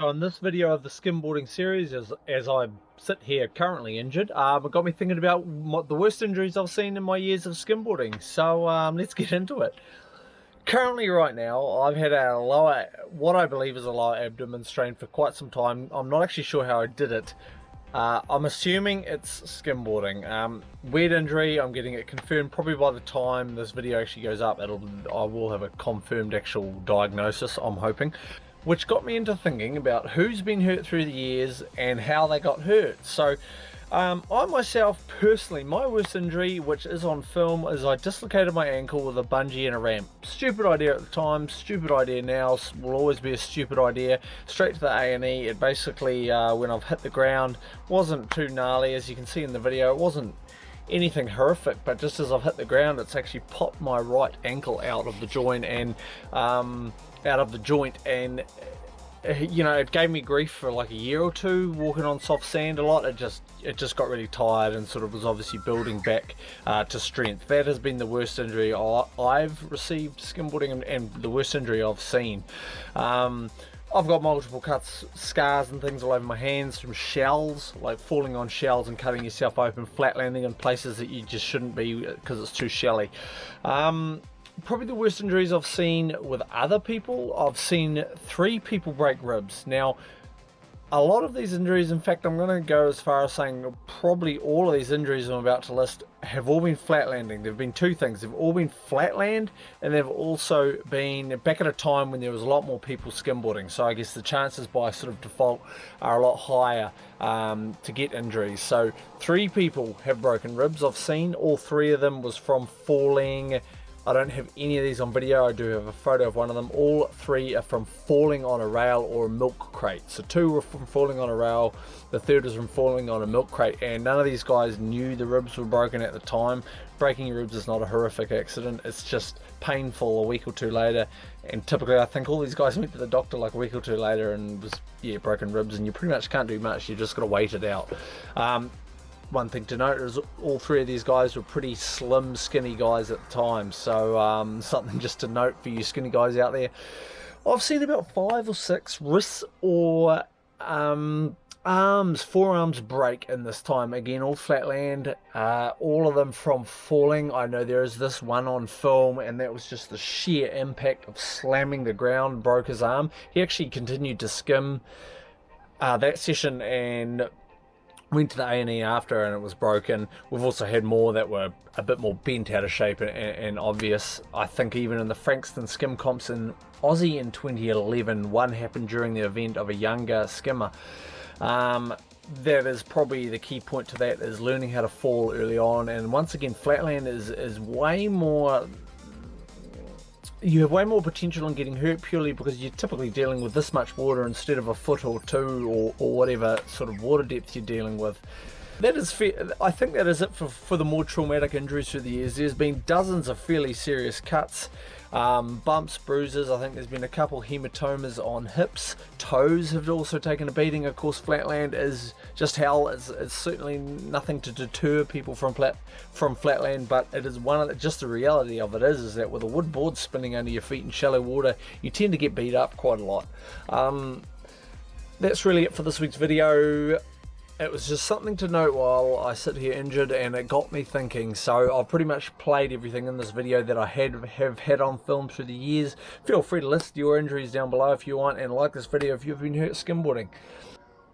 So in this video of the skimboarding series, as I sit here currently injured, it got me thinking about the worst injuries I've seen in my years of skimboarding. So let's get into it. Currently, right now, I've had what I believe is a lower abdomen strain for quite some time. I'm not actually sure how I did it. I'm assuming it's skimboarding. Weird injury. I'm getting it confirmed. Probably by the time this video actually goes up, I will have a confirmed actual diagnosis, I'm hoping. Which got me into thinking about who's been hurt through the years and how they got hurt. So I myself personally, my worst injury, which is on film, is I dislocated my ankle with a bungee and a ramp. Stupid idea at the time, stupid idea now, will always be a stupid idea. Straight to the A&E. It basically, when I've hit the ground, wasn't too gnarly. As you can see in the video, it wasn't anything horrific, but just as I've hit the ground, it's actually popped my right ankle out of the joint and you know, it gave me grief for like a year or two walking on soft sand a lot. It just got really tired and sort of was obviously building back to strength. That has been the worst injury I've received skimboarding and the worst injury I've seen. I've got multiple cuts, scars and things all over my hands from shells, like falling on shells and cutting yourself open, flat landing in places that you just shouldn't be because it's too shelly. Probably the worst injuries I've seen with other people, I've seen 3 people break ribs. Now, a lot of these injuries, in fact, I'm going to go as far as saying probably all of these injuries I'm about to list have all been flat landing. There have been 2 things. They've all been flat land, and they've also been back at a time when there was a lot more people skimboarding. So I guess the chances by sort of default are a lot higher to get injuries. So 3 people have broken ribs I've seen. All 3 of them was from falling. I don't have any of these on video. I do have a photo of one of them. All 3 are from falling on a rail or a milk crate. So 2 were from falling on a rail, the 3rd was from falling on a milk crate, and none of these guys knew the ribs were broken at the time. Breaking your ribs is not a horrific accident, it's just painful a week or 2 later, and typically I think all these guys went to the doctor like a week or 2 later and was, yeah, broken ribs, and you pretty much can't do much, you just got to wait it out. One thing to note is all 3 of these guys were pretty slim, skinny guys at the time. So something just to note for you skinny guys out there. I've seen about 5 or 6 wrists or forearms break in this time. Again, all flat land, all of them from falling. I know there is this one on film, and that was just the sheer impact of slamming the ground, broke his arm. He actually continued to skim that session and went to the A&E after, and it was broken. We've also had more that were a bit more bent out of shape and obvious. I think even in the Frankston skim comps in Aussie in 2011, one happened during the event of a younger skimmer. That is probably the key point to that, is learning how to fall early on. And once again, flatland is way more, you have way more potential in getting hurt purely because you're typically dealing with this much water instead of a foot or 2 or whatever sort of water depth you're dealing with. That is fair. I think that is it for the more traumatic injuries through the years. There's been dozens of fairly serious cuts, bumps, bruises. I think there's been a couple hematomas on hips. Toes have also taken a beating. Of course, flatland is just hell. It's certainly nothing to deter people from flatland, but it is just the reality of it is that with a wood board spinning under your feet in shallow water, you tend to get beat up quite a lot. That's really it for this week's video. It was just something to note while I sit here injured, and it got me thinking. So I've pretty much played everything in this video that I have had on film through the years. Feel free to list your injuries down below if you want, and like this video if you've been hurt skimboarding.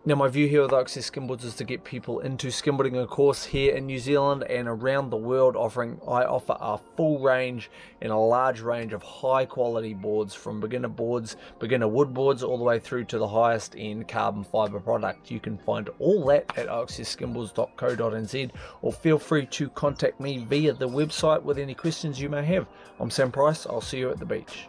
Now, my view here with Access Skimboards is to get people into skimboarding, of course, here in New Zealand and around the world. I offer a full range and a large range of high quality boards, from beginner wood boards, all the way through to the highest end carbon fibre product. You can find all that at accessskimboards.co.nz, or feel free to contact me via the website with any questions you may have. I'm Sam Price. I'll see you at the beach.